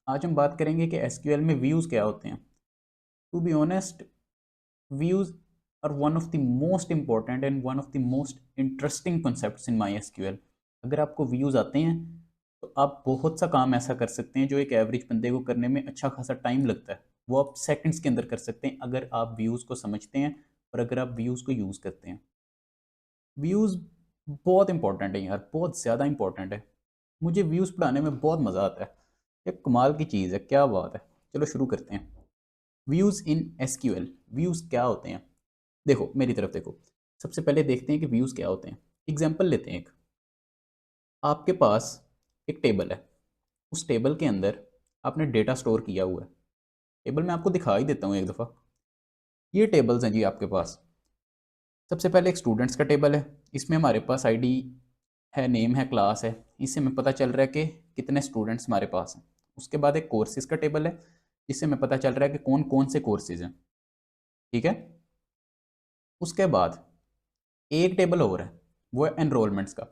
आज हम बात करेंगे कि एसक्यूएल में व्यूज़ क्या होते हैं। To be honest, views are one of the most important and one of the most interesting concepts in MySQL. अगर आपको व्यूज़ आते हैं तो आप बहुत सा काम ऐसा कर सकते हैं जो एक एवरेज बंदे को करने में अच्छा खासा टाइम लगता है, वो आप सेकंड्स के अंदर कर सकते हैं अगर आप व्यूज़ को समझते हैं और अगर आप व्यूज़ को यूज़ करते हैं। व्यूज़ बहुत इंपॉर्टेंट है यार, बहुत ज़्यादा इंपॉर्टेंट है। मुझे व्यूज़ पढ़ाने में बहुत मज़ा आता है। ये कमाल की चीज़ है, क्या बात है। चलो शुरू करते हैं। व्यूज़ इन एसक्यूएल, व्यूज़ क्या होते हैं? देखो मेरी तरफ देखो। सबसे पहले देखते हैं कि व्यूज़ क्या होते हैं। एग्जांपल लेते हैं एक। आपके पास एक टेबल है, उस टेबल के अंदर आपने डेटा स्टोर किया हुआ है। टेबल मैं आपको दिखा ही देता हूँ एक दफ़ा। ये टेबल्स हैं जी आपके पास। सबसे पहले एक स्टूडेंट्स का टेबल है, इसमें हमारे पास आईडी है, नेम है, क्लास है। इससे हमें पता चल रहा है कि कितने स्टूडेंट्स हमारे पास हैं। उसके बाद एक कोर्सेज का टेबल है, जिससे हमें पता चल रहा है कि कौन कौन से कोर्सेज हैं। ठीक है। उसके बाद एक टेबल और है, वो है एनरोलमेंट्स का।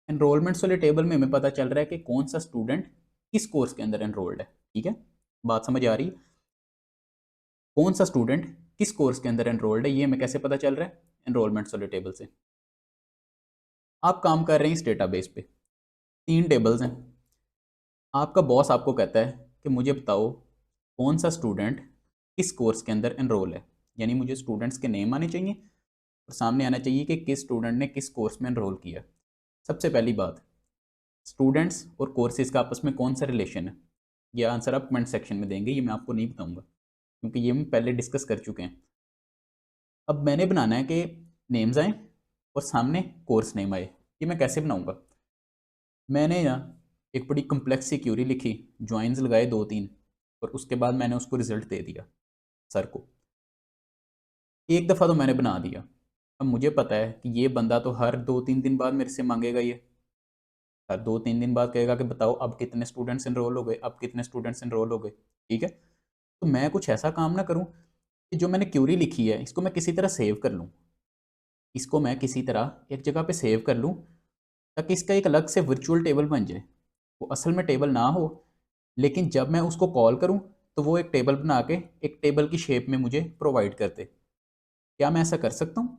एनरोलमेंट्स वाले टेबल में हमें पता चल रहा है कि कौन सा स्टूडेंट किस कोर्स के अंदर एनरोल्ड है। ठीक है, बात समझ आ रही है? कौन सा स्टूडेंट किस कोर्स के अंदर एनरोल्ड है, ये हमें कैसे पता चल रहा है? एनरोलमेंट्स वाले टेबल से। आप काम कर रहे हैं इस डेटाबेस पे, तीन टेबल्स हैं। आपका बॉस आपको कहता है कि मुझे बताओ कौन सा स्टूडेंट किस कोर्स के अंदर एनरोल है, यानी मुझे स्टूडेंट्स के नेम आने चाहिए और सामने आना चाहिए कि किस स्टूडेंट ने किस कोर्स में एनरोल किया। सबसे पहली बात, स्टूडेंट्स और कोर्सेज का आपस में कौन सा रिलेशन है? ये आंसर आप कमेंट सेक्शन में देंगे, ये मैं आपको नहीं बताऊंगा क्योंकि ये हम पहले डिस्कस कर चुके हैं। अब मैंने बनाना है कि नेम्स आए और सामने कोर्स नेम आए। ये मैं कैसे बनाऊंगा? मैंने यहाँ एक बड़ी कम्प्लेक्स सी क्यूरी लिखी, ज्वाइंस लगाए दो तीन, और उसके बाद मैंने उसको रिजल्ट दे दिया सर को। एक दफ़ा तो मैंने बना दिया। अब मुझे पता है कि ये बंदा तो हर 2-3 दिन बाद मेरे से मांगेगा, ये हर 2-3 दिन बाद कहेगा कि बताओ अब कितने स्टूडेंट्स एनरोल हो गए, अब कितने स्टूडेंट्स एनरोल हो गए। ठीक है, तो मैं कुछ ऐसा काम ना करूँ कि जो मैंने क्यूरी लिखी है इसको मैं किसी तरह सेव कर लूँ। इसको मैं किसी तरह एक जगह पे सेव कर लूँ ताकि इसका एक अलग से वर्चुअल टेबल बन जाए। वो असल में टेबल ना हो, लेकिन जब मैं उसको कॉल करूँ तो वो एक टेबल बना के एक टेबल की शेप में मुझे प्रोवाइड कर दे। क्या मैं ऐसा कर सकता हूँ?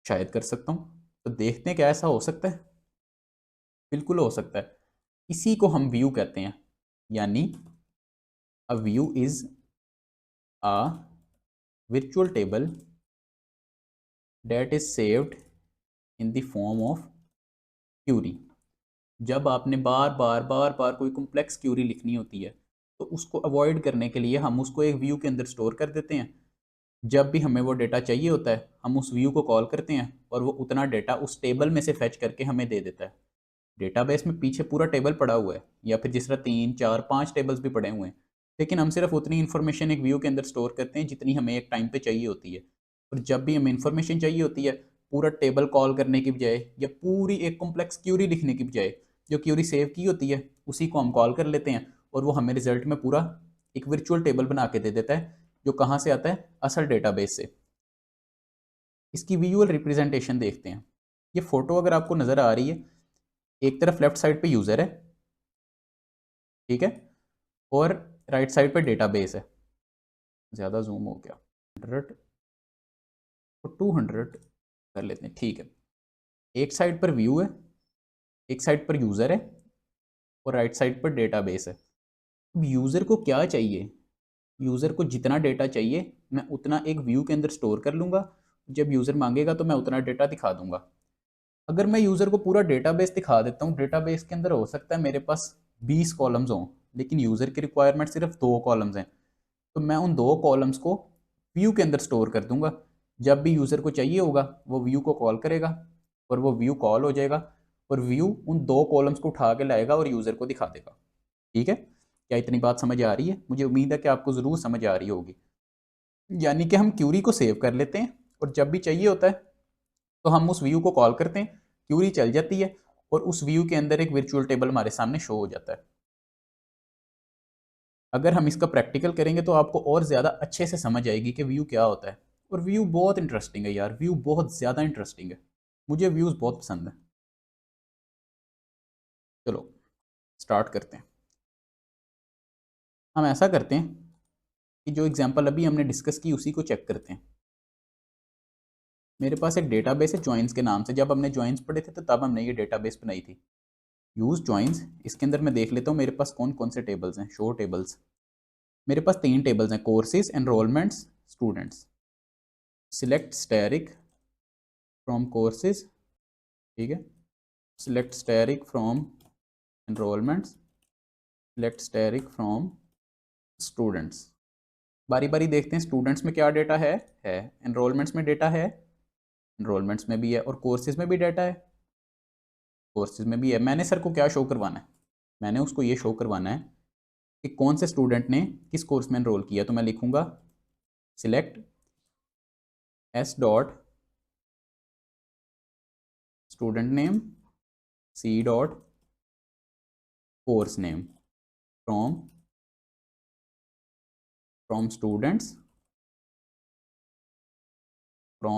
शायद कर सकता हूँ। तो देखते हैं क्या ऐसा हो सकता है। बिल्कुल हो सकता है। इसी को हम व्यू कहते हैं, यानी a view is a virtual table that is saved in the form of query। जब आपने बार बार कोई कॉम्प्लेक्स क्यूरी लिखनी होती है तो उसको अवॉइड करने के लिए हम उसको एक व्यू के अंदर स्टोर कर देते हैं। जब भी हमें वो डेटा चाहिए होता है हम उस व्यू को कॉल करते हैं और वो उतना डेटा उस टेबल में से फैच करके हमें दे देता है। डेटाबेस में पीछे पूरा टेबल पड़ा हुआ है, या फिर जिस तरह 3 4 5 टेबल्स भी पड़े हुए हैं, लेकिन हम सिर्फ उतनी इन्फॉर्मेशन एक व्यू के अंदर स्टोर करते हैं जितनी हमें एक टाइम पे चाहिए होती है। और जब भी हमें इन्फॉर्मेशन चाहिए होती है, पूरा टेबल कॉल करने की बजाय या पूरी एक कॉम्प्लेक्स क्यूरी लिखने की बजाय जो क्यूरी सेव की होती है उसी को हम कॉल कर लेते हैं और वो हमें रिजल्ट में पूरा एक वर्चुअल टेबल बना के दे देता है, जो कहाँ से आता है? असल डेटाबेस से। इसकी विजुअल रिप्रेजेंटेशन देखते हैं। ये फोटो अगर आपको नज़र आ रही है, एक तरफ लेफ्ट साइड पे यूज़र है, ठीक है, और राइट साइड पे डेटाबेस है। ज़्यादा जूम हो गया, 100 और 200 कर लेते हैं, ठीक है। एक साइड पर व्यू है, एक साइड पर यूज़र है और राइट साइड पर डेटाबेस है। अब यूज़र को क्या चाहिए? यूज़र को जितना डेटा चाहिए मैं उतना एक व्यू के अंदर स्टोर कर लूँगा। जब यूज़र मांगेगा तो मैं उतना डेटा दिखा दूंगा। अगर मैं यूज़र को पूरा डेटाबेस दिखा देता हूँ, डेटाबेस के अंदर हो सकता है मेरे पास 20 कॉलम्स हों, लेकिन यूज़र की रिक्वायरमेंट सिर्फ 2 कॉलम्स हैं। तो मैं उन 2 कॉलम्स को व्यू के अंदर स्टोर कर दूंगा। जब भी यूज़र को चाहिए होगा वो व्यू को कॉल करेगा और वो व्यू कॉल हो जाएगा और व्यू उन 2 कॉलम्स को उठा के लाएगा और यूज़र को दिखा देगा। ठीक है, क्या इतनी बात समझ आ रही है? मुझे उम्मीद है कि आपको ज़रूर समझ आ रही होगी। यानी कि हम क्यूरी को सेव कर लेते हैं और जब भी चाहिए होता है तो हम उस व्यू को कॉल करते हैं, क्यूरी चल जाती है और उस व्यू के अंदर एक वर्चुअल टेबल हमारे सामने शो हो जाता है। अगर हम इसका प्रैक्टिकल करेंगे तो आपको और ज़्यादा अच्छे से समझ आएगी कि व्यू क्या होता है। और व्यू बहुत इंटरेस्टिंग है यार, व्यू बहुत ज़्यादा इंटरेस्टिंग है। मुझे व्यूज़ बहुत पसंद है। चलो स्टार्ट करते हैं। हम ऐसा करते हैं कि जो एग्जांपल अभी हमने डिस्कस की उसी को चेक करते हैं। मेरे पास एक डेटाबेस है जॉइंस के नाम से। जब हमने जॉइंस पढ़े थे तो तब हमने ये डेटाबेस बनाई थी। यूज जॉइंस, इसके अंदर मैं देख लेता हूँ मेरे पास कौन कौन से टेबल्स हैं। शो टेबल्स, मेरे पास 3 टेबल्स हैं, courses, enrolments, students. Select asterisk from courses, ठीक है। Select asterisk from enrolments, select asterisk from students. बारी बारी देखते हैं स्टूडेंट्स में क्या डेटा है, एनरोलमेंट्स में डेटा है, एनरोलमेंट्स में भी है, और कोर्सेज में भी डेटा है, कोर्सेज में भी है। मैंने सर को क्या शो करवाना है, मैंने उसको ये शो करवाना है कि कौन से स्टूडेंट ने किस कोर्स में एनरोल किया। तो मैं लिखूंगा select S dot student name, C dot course name from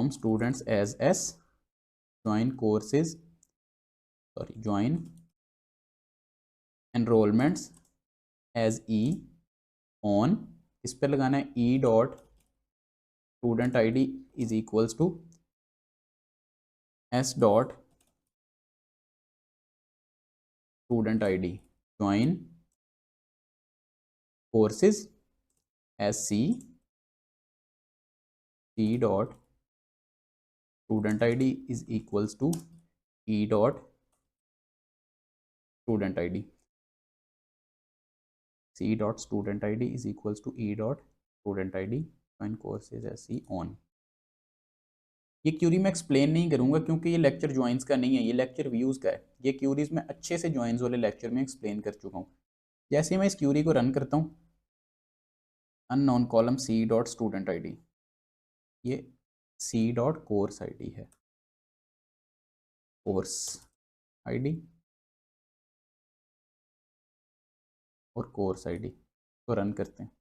students, as S, join courses, sorry join enrollments as E on. इस पर लगाना है E dot student I D is equals to S dot student I D, join courses as C, C dot student I D is equals to E dot student I D, C dot student I D is equals to E dot student I D, join courses as C on. ये query मैं explain नहीं करूंगा क्योंकि ये lecture joins का नहीं है, ये लेक्चर व्यूज़ का है। ये क्यूरीज मैं अच्छे से ज्वाइंस वाले लेक्चर में एक्सप्लेन कर चुका हूँ। जैसे मैं इस क्यूरी को रन करता हूँ, unknown column C dot student I D, ये C dot course I D है, कोर्स आई डी और कोर्स आई डी को रन करते हैं।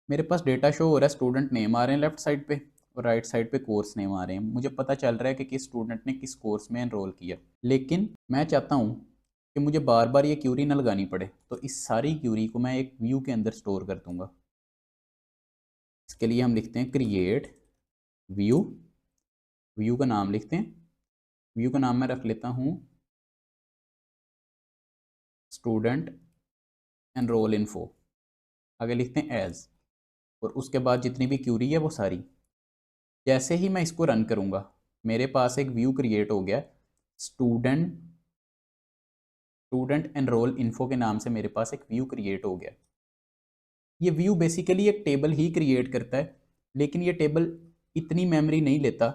मेरे पास डेटा शो हो रहा है, स्टूडेंट नेम आ रहे हैं लेफ्ट साइड पे और राइट साइड पे कोर्स नेम आ रहे हैं। मुझे पता चल रहा है कि किस स्टूडेंट ने किस कोर्स में एनरोल किया। लेकिन मैं चाहता हूँ कि मुझे बार बार ये क्यूरी ना लगानी पड़े, तो इस सारी क्यूरी को मैं एक व्यू के अंदर स्टोर कर दूंगा। इसके लिए हम लिखते हैं क्रिएट व्यू, व्यू का नाम लिखते हैं, व्यू का नाम मैं रख लेता हूँ स्टूडेंट एनरोल इन्फो, आगे लिखते हैं एज, और उसके बाद जितनी भी क्यूरी है वो सारी। जैसे ही मैं इसको रन करूंगा मेरे पास एक व्यू क्रिएट हो गया, स्टूडेंट स्टूडेंट एनरोल इन्फो के नाम से मेरे पास एक व्यू क्रिएट हो गया। ये व्यू बेसिकली एक टेबल ही क्रिएट करता है, लेकिन ये टेबल इतनी मेमोरी नहीं लेता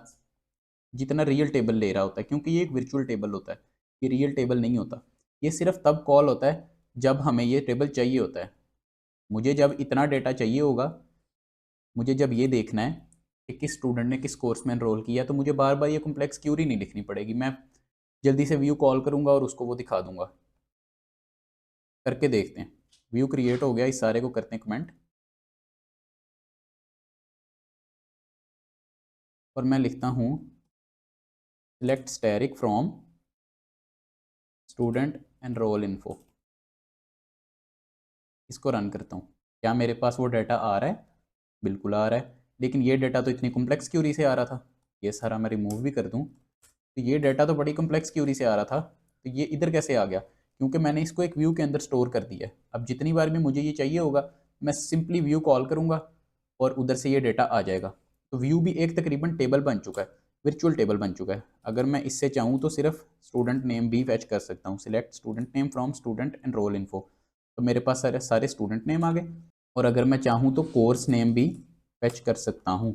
जितना रियल टेबल ले रहा होता है, क्योंकि ये एक वर्चुअल टेबल होता है, ये रियल टेबल नहीं होता। ये सिर्फ तब कॉल होता है जब हमें ये टेबल चाहिए होता है। मुझे जब इतना डेटा चाहिए होगा, मुझे जब ये देखना है कि किस स्टूडेंट ने किस कोर्स में एनरोल किया, तो मुझे बार बार ये कॉम्प्लेक्स क्यूरी नहीं लिखनी पड़ेगी। मैं जल्दी से व्यू कॉल करूंगा और उसको वो दिखा दूंगा। करके देखते हैं, व्यू क्रिएट हो गया, इस सारे को करते हैं कमेंट, और मैं लिखता हूँ select asterisk from student enrol info. इसको रन करता हूँ, क्या मेरे पास वो डाटा आ रहा है? बिल्कुल आ रहा है, लेकिन ये डाटा तो इतनी कॉम्प्लेक्स क्यूरी से आ रहा था। ये सारा मैं रिमूव भी कर दूँ तो ये डाटा तो बड़ी कॉम्प्लेक्स क्यूरी से आ रहा था, तो ये इधर कैसे आ गया? क्योंकि मैंने इसको एक व्यू के अंदर स्टोर कर दिया है। अब जितनी बार भी मुझे ये चाहिए होगा मैं सिंपली व्यू कॉल करूँगा और उधर से ये डाटा आ जाएगा। तो व्यू भी एक तकरीबन टेबल बन चुका है, वर्चुअल टेबल बन चुका है। अगर मैं इससे चाहूँ तो सिर्फ स्टूडेंट नेम भी फैच कर सकता हूँ, select student name from student enrol info, तो मेरे पास सारे सारे स्टूडेंट नेम आ गए। और अगर मैं चाहूँ तो कोर्स नेम भी फैच कर सकता हूँ,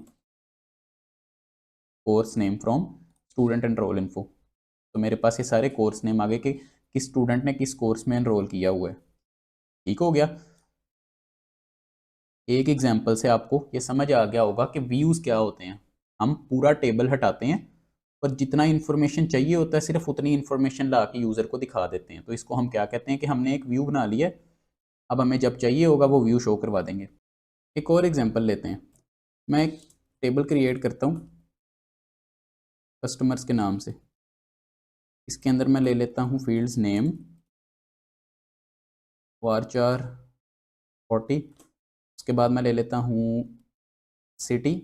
course name from student enrol info, तो मेरे पास ये सारे कोर्स नेम आ गए कि किस स्टूडेंट ने किस कोर्स में एनरोल किया हुआ है। ठीक हो गया। एक एग्जांपल से आपको ये समझ आ गया होगा कि व्यूज़ क्या होते हैं। हम पूरा टेबल हटाते हैं और जितना इन्फॉर्मेशन चाहिए होता है सिर्फ उतनी इन्फॉर्मेशन ला के यूज़र को दिखा देते हैं। तो इसको हम क्या कहते हैं कि हमने एक व्यू बना लिया है, अब हमें जब चाहिए होगा वो व्यू शो करवा देंगे। एक और एग्जांपल लेते हैं, मैं एक टेबल क्रिएट करता हूँ कस्टमर्स के नाम से। इसके अंदर मैं ले लेता हूँ फील्ड्स नेम, वारचार 40। उसके बाद मैं ले लेता हूँ सिटी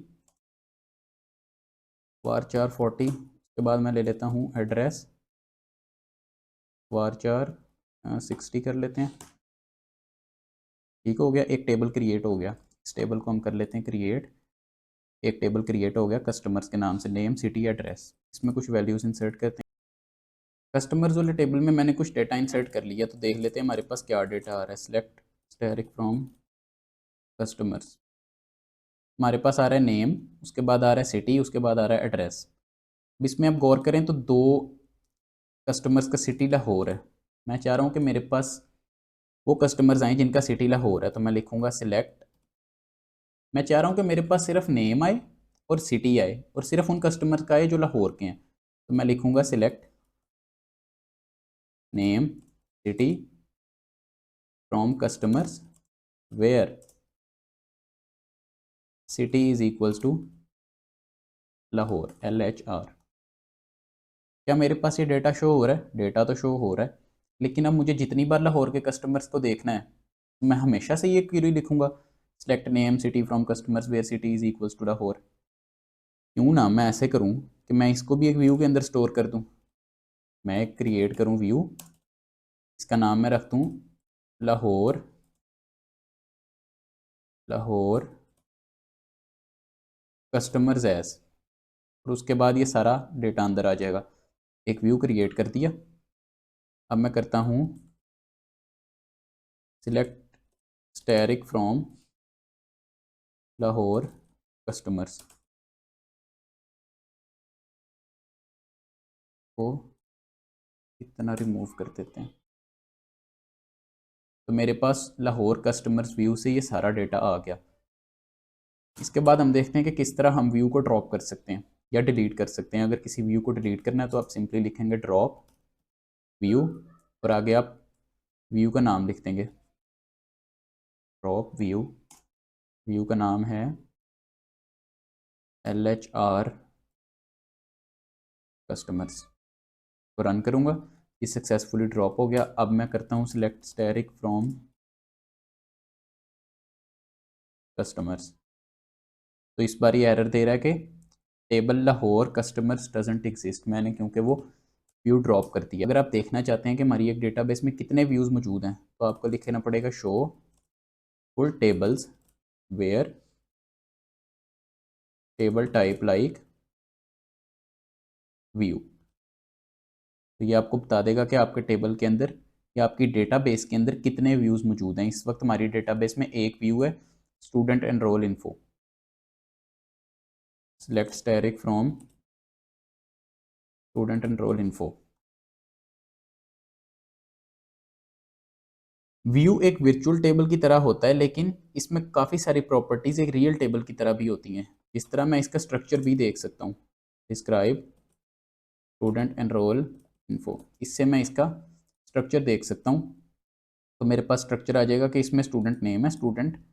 varchar 40। उसके बाद मैं ले लेता हूँ एड्रेस varchar 60 कर लेते हैं। ठीक हो गया, एक टेबल क्रिएट हो गया। इस टेबल को हम कर लेते हैं क्रिएट। एक टेबल क्रिएट हो गया कस्टमर्स के नाम से, नेम सिटी एड्रेस। इसमें कुछ वैल्यूज इंसर्ट करते हैं। कस्टमर्स वाले टेबल में मैंने कुछ डेटा इंसर्ट कर लिया, तो देख लेते हैं हमारे पास क्या डेटा आ रहा है। सिलेक्ट स्टैटिक फ्रॉम कस्टमर्स, हमारे पास आ रहा है नेम, उसके बाद आ रहा है सिटी, उसके बाद आ रहा है एड्रेस। इसमें आप गौर करें तो दो कस्टमर्स का सिटी लाहौर है। मैं चाह रहा हूँ कि मेरे पास वो कस्टमर्स आए जिनका सिटी लाहौर है, तो मैं लिखूंगा सिलेक्ट। मैं चाह रहा हूँ कि मेरे पास सिर्फ नेम आए और सिटी आए और सिर्फ उन कस्टमर्स का आए जो लाहौर के हैं, तो मैं लिखूंगा select name city from customers where city is equals to Lahore LHR। क्या मेरे पास ये डेटा शो हो रहा है? डेटा तो शो हो रहा है, लेकिन अब मुझे जितनी बार लाहौर के कस्टमर्स को देखना है, मैं हमेशा से ये क्वेरी लिखूंगा select name city from customers where city is equals to Lahore. क्यों ना मैं ऐसे करूं कि मैं इसको भी एक व्यू के अंदर स्टोर कर दूं। मैं एक क्रिएट करूं व्यू, इसका नाम मैं रख दूं लाहौर लाहौर कस्टमर्स एज, और उसके बाद ये सारा डेटा अंदर आ जाएगा। एक व्यू क्रिएट कर दिया। अब मैं करता हूँ select static from Lahore customers को इतना रिमूव कर देते हैं, तो मेरे पास लाहौर कस्टमर्स व्यू से ये सारा डेटा आ गया। इसके बाद हम देखते हैं कि किस तरह हम व्यू को ड्रॉप कर सकते हैं या डिलीट कर सकते हैं। अगर किसी व्यू को डिलीट करना है तो आप सिंपली लिखेंगे ड्रॉप व्यू, और आगे आप व्यू का नाम लिख देंगे ड्रॉप व्यू। व्यू का नाम है LHR कस्टमर्स। तो रन करूंगा, ये सक्सेसफुली ड्रॉप हो गया। अब मैं करता हूँ सिलेक्ट स्टैटिक फ्रॉम कस्टमर्स, तो इस बार ये एरर दे रहा है कि table Lahore customers doesn't exist. मैंने क्योंकि वो व्यू ड्रॉप कर दिया। अगर आप देखना चाहते हैं कि हमारी एक डेटाबेस में कितने व्यूज़ मौजूद हैं, तो आपको लिखना पड़ेगा show full tables where table type like view. तो ये आपको बता देगा कि आपके टेबल के अंदर या आपकी डेटाबेस के अंदर कितने व्यूज़ मौजूद हैं। इस वक्त हमारी डेटाबेस में एक व्यू है student enrol info. Select static from student enrol info. View एक वर्चुअल टेबल की तरह होता है, लेकिन इसमें काफ़ी सारी प्रॉपर्टीज़ एक रियल टेबल की तरह भी होती हैं। इस तरह मैं इसका स्ट्रक्चर भी देख सकता हूँ, डिस्क्राइब स्टूडेंट एनरोल इन्फो। इससे मैं इसका स्ट्रक्चर देख सकता हूँ। तो मेरे पास स्ट्रक्चर आ जाएगा कि इसमें स्टूडेंट नेम है, स्टूडेंट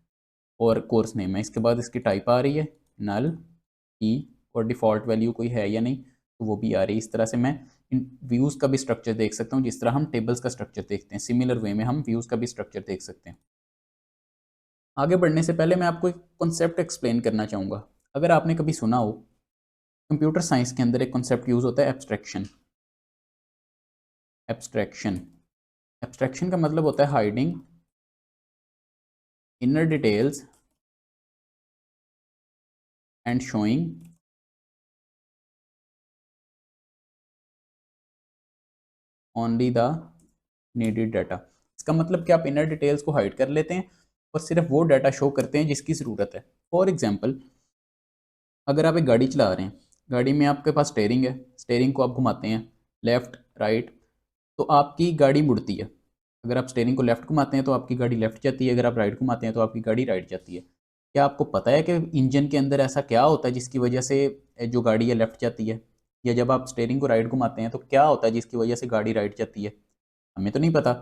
और कोर्स नेम है। इसके बाद इसकी टाइप आ रही है नल की, और डिफ़ॉल्ट वैल्यू कोई है या नहीं तो वो भी आ रही है। इस तरह से मैं इन व्यूज़ का भी स्ट्रक्चर देख सकता हूँ, जिस तरह हम टेबल्स का स्ट्रक्चर देखते हैं। सिमिलर वे में हम व्यूज़ का भी स्ट्रक्चर देख सकते हैं। आगे बढ़ने से पहले मैं आपको एक कॉन्सेप्ट एक्सप्लेन करना चाहूँगा। अगर आपने कभी सुना हो, कंप्यूटर साइंस के अंदर एक कॉन्सेप्ट यूज़ होता है एब्स्ट्रैक्शन। एब्स्ट्रैक्शन एब्स्ट्रैक्शन का मतलब होता है hiding inner details and showing only the needed data. इसका मतलब कि आप इनर डिटेल्स को हाइड कर लेते हैं और सिर्फ वो डाटा शो करते हैं जिसकी ज़रूरत है। फॉर एग्जांपल, अगर आप एक गाड़ी चला रहे हैं, गाड़ी में आपके पास स्टेयरिंग है, स्टेयरिंग को आप घुमाते हैं लेफ़्ट राइट, तो आपकी गाड़ी मुड़ती है। अगर आप स्टेयरिंग को लेफ़्ट घुमाते हैं तो आपकी गाड़ी लेफ़्ट जाती है, अगर आप राइट घुमाते हैं तो आपकी गाड़ी राइट जाती है। क्या आपको पता है कि इंजन के अंदर ऐसा क्या होता है जिसकी वजह से जो गाड़ी है लेफ़्ट जाती है? या जब आप स्टेयरिंग को राइट घुमाते हैं तो क्या होता है जिसकी वजह से गाड़ी राइट जाती है? हमें तो नहीं पता।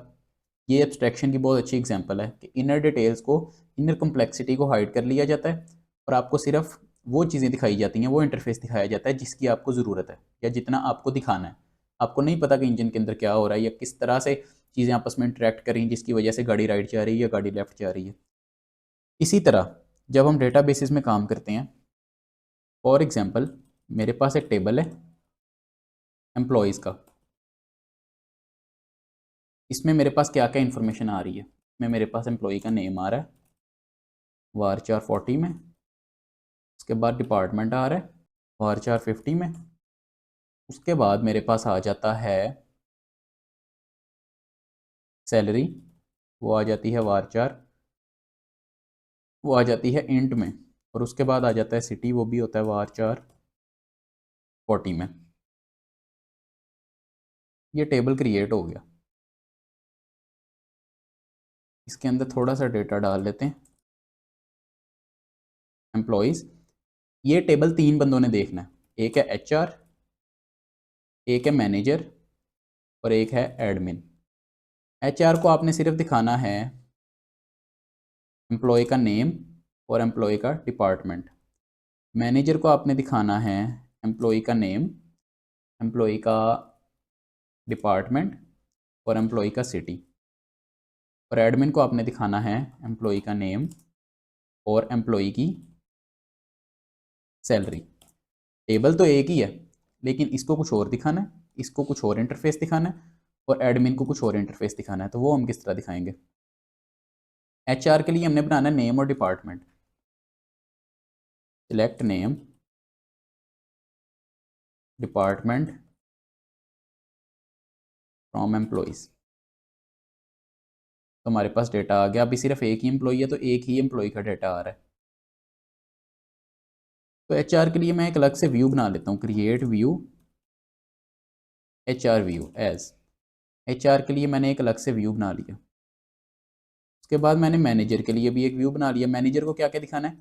ये एब्स्ट्रैक्शन की बहुत अच्छी एग्जांपल है कि इनर डिटेल्स को, इनर कॉम्प्लेक्सिटी को हाइड कर लिया जाता है और आपको सिर्फ वो चीज़ें दिखाई जाती हैं, वो इंटरफेस दिखाया जाता है जिसकी आपको ज़रूरत है या जितना आपको दिखाना है। आपको नहीं पता कि इंजन के अंदर क्या हो रहा है या किस तरह से चीज़ें आपस में इंटरेक्ट कर रही हैं जिसकी वजह से गाड़ी राइट जा रही है या गाड़ी लेफ्ट जा रही है। इसी तरह जब हम डेटाबेसेस में काम करते हैं, फॉर एग्जांपल मेरे पास एक टेबल है एम्प्लॉयज़ का, इसमें मेरे पास क्या क्या इन्फॉर्मेशन आ रही है। इसमें मेरे पास एम्प्लॉय का नेम आ रहा है varchar 40 में, उसके बाद डिपार्टमेंट आ रहा है varchar 50 में, उसके बाद मेरे पास आ जाता है सैलरी, वो आ जाती है varchar, वो आ जाती है इंट में, और उसके बाद आ जाता है सिटी, वो भी होता है varchar 40 में। ये टेबल क्रिएट हो गया। इसके अंदर थोड़ा सा डेटा डाल लेते हैं। एम्प्लॉयज़, ये टेबल तीन बंदों ने देखना है, एक है एचआर, एक है मैनेजर और एक है एडमिन। एचआर को आपने सिर्फ दिखाना है एम्प्लॉय का नेम और एम्प्लॉय का डिपार्टमेंट। मैनेजर को आपने दिखाना है एम्प्लॉय का नेम, एम्प्लॉय का डिपार्टमेंट और एम्प्लॉय का सिटी। और एडमिन को आपने दिखाना है एम्प्लॉय का नेम और एम्प्लॉय की सैलरी। टेबल तो एक ही है, लेकिन इसको कुछ और दिखाना है, इसको कुछ और इंटरफेस दिखाना है, और एडमिन को कुछ और इंटरफेस दिखाना है। तो वो हम किस तरह दिखाएंगे? एचआर के लिए हमने बनाना है नेम और department. Select name, department from employees. तो हमारे पास डेटा आ गया। अभी सिर्फ एक ही एम्प्लॉय है तो एक ही एम्प्लॉय का डेटा आ रहा है। तो एचआर के लिए मैं एक अलग से व्यू बना लेता हूँ, create view HR view as. HR के लिए मैंने एक अलग से व्यू बना लिया। उसके बाद मैंने मैनेजर के लिए भी एक व्यू बना लिया। मैनेजर को क्या क्या दिखाना है?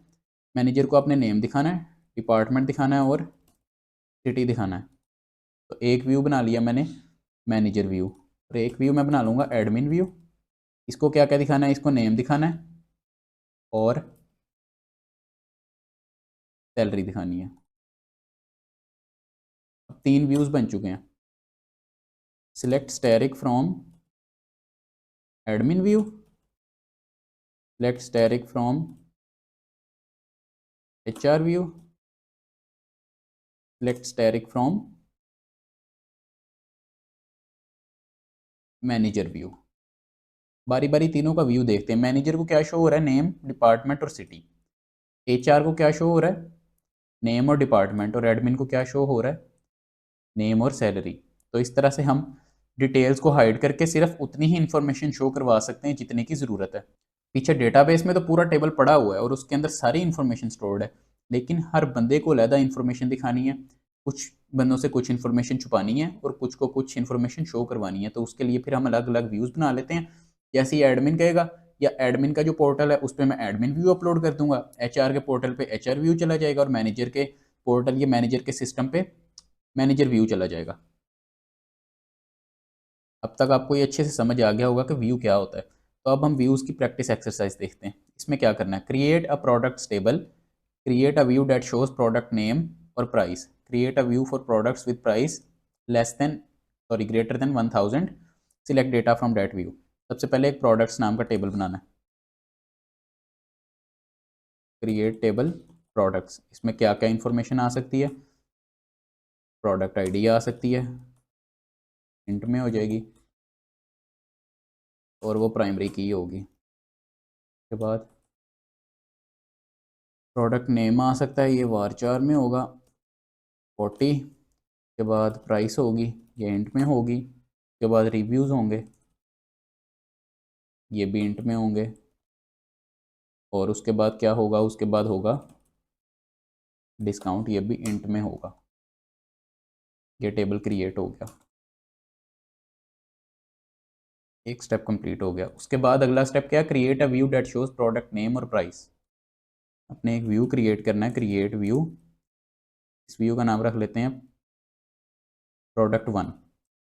मैनेजर को अपने नेम दिखाना है, डिपार्टमेंट दिखाना है और सिटी दिखाना है। तो एक व्यू बना लिया मैंने मैनेजर व्यू, और एक व्यू मैं बना लूँगा एडमिन व्यू। इसको क्या क्या दिखाना है? इसको नेम दिखाना है और सैलरी दिखानी है। अब तीन व्यूज़ बन चुके हैं। Select asterisk from admin view, select asterisk from HR view, select asterisk from manager view. बारी बारी तीनों का व्यू देखते हैं। मैनेजर को क्या शो हो रहा है? नेम, डिपार्टमेंट और सिटी। एचआर को क्या शो हो रहा है? नेम और डिपार्टमेंट। और एडमिन को क्या शो हो रहा है? नेम और सैलरी। तो इस तरह से हम डिटेल्स को हाइड करके सिर्फ उतनी ही इंफॉर्मेशन शो करवा सकते हैं जितने की ज़रूरत है। पीछे डेटाबेस में तो पूरा टेबल पड़ा हुआ है और उसके अंदर सारी इन्फॉर्मेशन स्टोर्ड है, लेकिन हर बंदे को अलहदा इन्फॉर्मेशन दिखानी है। कुछ बंदों से कुछ इन्फॉर्मेशन छुपानी है और कुछ को कुछ इन्फॉर्मेशन शो करवानी है। तो उसके लिए फिर हम अलग अलग व्यूज़ बना लेते हैं। जैसे ही एडमिन कहेगा, या एडमिन का जो पोर्टल है उस पर मैं एडमिन व्यू अपलोड कर दूंगा, एचआर के पोर्टल पे एचआर व्यू चला जाएगा, और मैनेजर के पोर्टल या मैनेजर के सिस्टम पे मैनेजर व्यू चला जाएगा। अब तक आपको ये अच्छे से समझ आ गया होगा कि व्यू क्या होता है। तो अब हम व्यूज़ की प्रैक्टिस एक्सरसाइज देखते हैं। इसमें क्या करना है? Create a products table, create a view that shows product name और price, create a view for products with price less than greater than 1000, select data from that view. सबसे पहले एक प्रोडक्ट्स नाम का टेबल बनाना है। क्रिएट टेबल प्रोडक्ट्स, इसमें क्या क्या इंफॉर्मेशन आ सकती है? प्रोडक्ट आईडी आ सकती है, इंट में हो जाएगी, और वो प्राइमरी की होगी। उसके बाद प्रोडक्ट नेम आ सकता है, ये varchar में होगा 40। के बाद प्राइस होगी, ये इंट में होगी। के बाद रिव्यूज़ होंगे, ये भी इंट में होंगे। और उसके बाद क्या होगा? उसके बाद होगा डिस्काउंट, ये भी इंट में होगा। ये टेबल क्रिएट हो गया, एक स्टेप कंप्लीट हो गया। उसके बाद अगला स्टेप क्या? Create a view that shows product name और प्राइस। अपने एक व्यू क्रिएट करना है, क्रिएट व्यू। इस व्यू का नाम रख लेते हैं प्रोडक्ट 1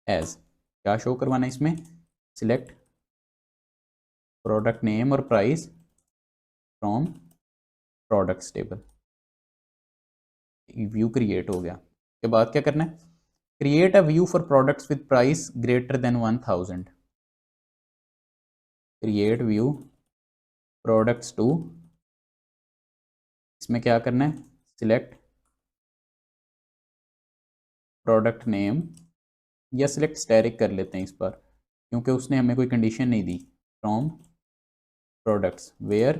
एज। क्या शो करवाना है इसमें? सिलेक्ट प्रोडक्ट नेम और price from products table. View create हो गया। के बाद क्या करना है? Create a view for products with price greater than 1000, create view products 2 इसमें क्या करना है, सिलेक्ट प्रोडक्ट नेम, या सिलेक्ट स्टैटिक कर लेते हैं इस बार, क्योंकि उसने हमें कोई कंडीशन नहीं दी। From products where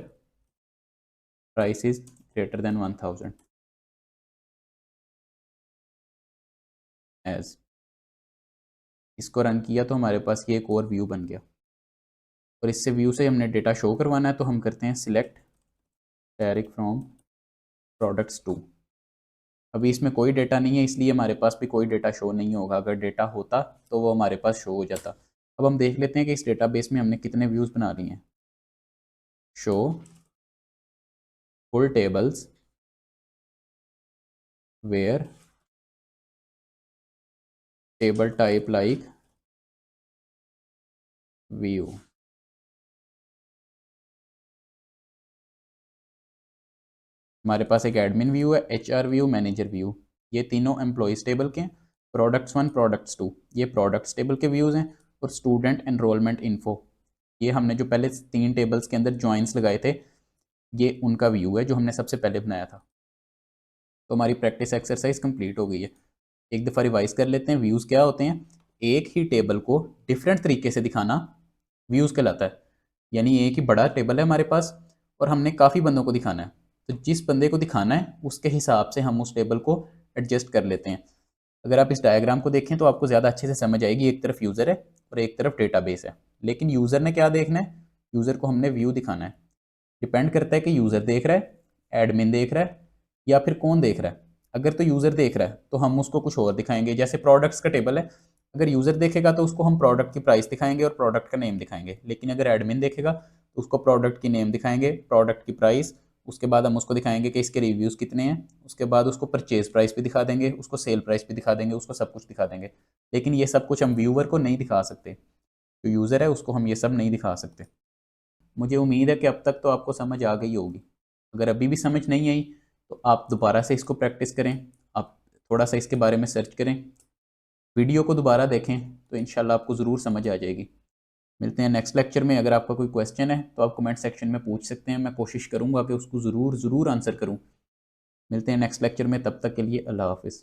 price is greater than 1000 as. इसको रन किया तो हमारे पास ये एक और व्यू बन गया, और इससे व्यू से हमने डेटा शो करवाना है, तो हम करते हैं select direct from products two. अभी इसमें कोई डेटा नहीं है, इसलिए हमारे पास भी कोई डेटा शो नहीं होगा। अगर डेटा होता तो वो हमारे पास शो हो जाता। अब हम देख लेते हैं कि इस डेटाबेस में हमने कितने व्यूज़ बना लिए हैं। Show full tables where table type like view. हमारे पास एक एडमिन व्यू है, एचआर व्यू, मैनेजर व्यू, ये तीनों एम्प्लॉयज़ टेबल के हैं। प्रोडक्ट्स वन प्रोडक्ट्स टू ये प्रोडक्ट्स टेबल के व्यूज़ हैं, और स्टूडेंट एनरोलमेंट इन्फो ये हमने जो पहले 3 टेबल्स के अंदर जॉइंट्स लगाए थे, ये उनका व्यू है जो हमने सबसे पहले बनाया था। तो हमारी प्रैक्टिस एक्सरसाइज कंप्लीट हो गई है। एक दफ़ा रिवाइज कर लेते हैं। व्यूज़ क्या होते हैं, एक ही टेबल को डिफरेंट तरीके से दिखाना व्यूज़ कहलाता है। यानी एक ही बड़ा टेबल है हमारे पास, और हमने काफ़ी बंदों को दिखाना है, तो जिस बंदे को दिखाना है उसके हिसाब से हम उस टेबल को एडजस्ट कर लेते हैं। अगर आप इस डायग्राम को देखें तो आपको ज़्यादा अच्छे से समझ आएगी। एक तरफ यूज़र है और एक तरफ डेटाबेस है, लेकिन यूज़र ने क्या देखना है, यूज़र को हमने व्यू दिखाना है। डिपेंड करता है कि यूज़र देख रहा है, एडमिन देख रहा है, या फिर कौन देख रहा है। अगर तो यूज़र देख रहा है तो हम उसको कुछ और दिखाएंगे। जैसे प्रोडक्ट्स का टेबल है, अगर यूज़र देखेगा तो उसको हम प्रोडक्ट की प्राइस दिखाएंगे और प्रोडक्ट का नेम दिखाएंगे। लेकिन अगर एडमिन देखेगा तो उसको प्रोडक्ट की नेम दिखाएंगे, प्रोडक्ट की प्राइस, उसके बाद हम उसको दिखाएंगे कि इसके रिव्यूज़ कितने हैं, उसके बाद उसको परचेज प्राइस भी दिखा देंगे, उसको सेल प्राइस भी दिखा देंगे, उसको सब कुछ दिखा देंगे। लेकिन ये सब कुछ हम व्यूअर को नहीं दिखा सकते। जो यूज़र है उसको हम ये सब नहीं दिखा सकते। मुझे उम्मीद है कि अब तक तो आपको समझ आ गई होगी। अगर अभी भी समझ नहीं आई तो आप दोबारा से इसको प्रैक्टिस करें, आप थोड़ा सा इसके बारे में सर्च करें, वीडियो को दोबारा देखें, तो इंशाल्लाह आपको ज़रूर समझ आ जाएगी। मिलते हैं नेक्स्ट लेक्चर में। अगर आपका कोई क्वेश्चन है तो आप कमेंट सेक्शन में पूछ सकते हैं, मैं कोशिश करूँगा कि उसको ज़रूर आंसर करूँ। मिलते हैं नेक्स्ट लेक्चर में, तब तक के लिए अल्लाह हाफ़िज़।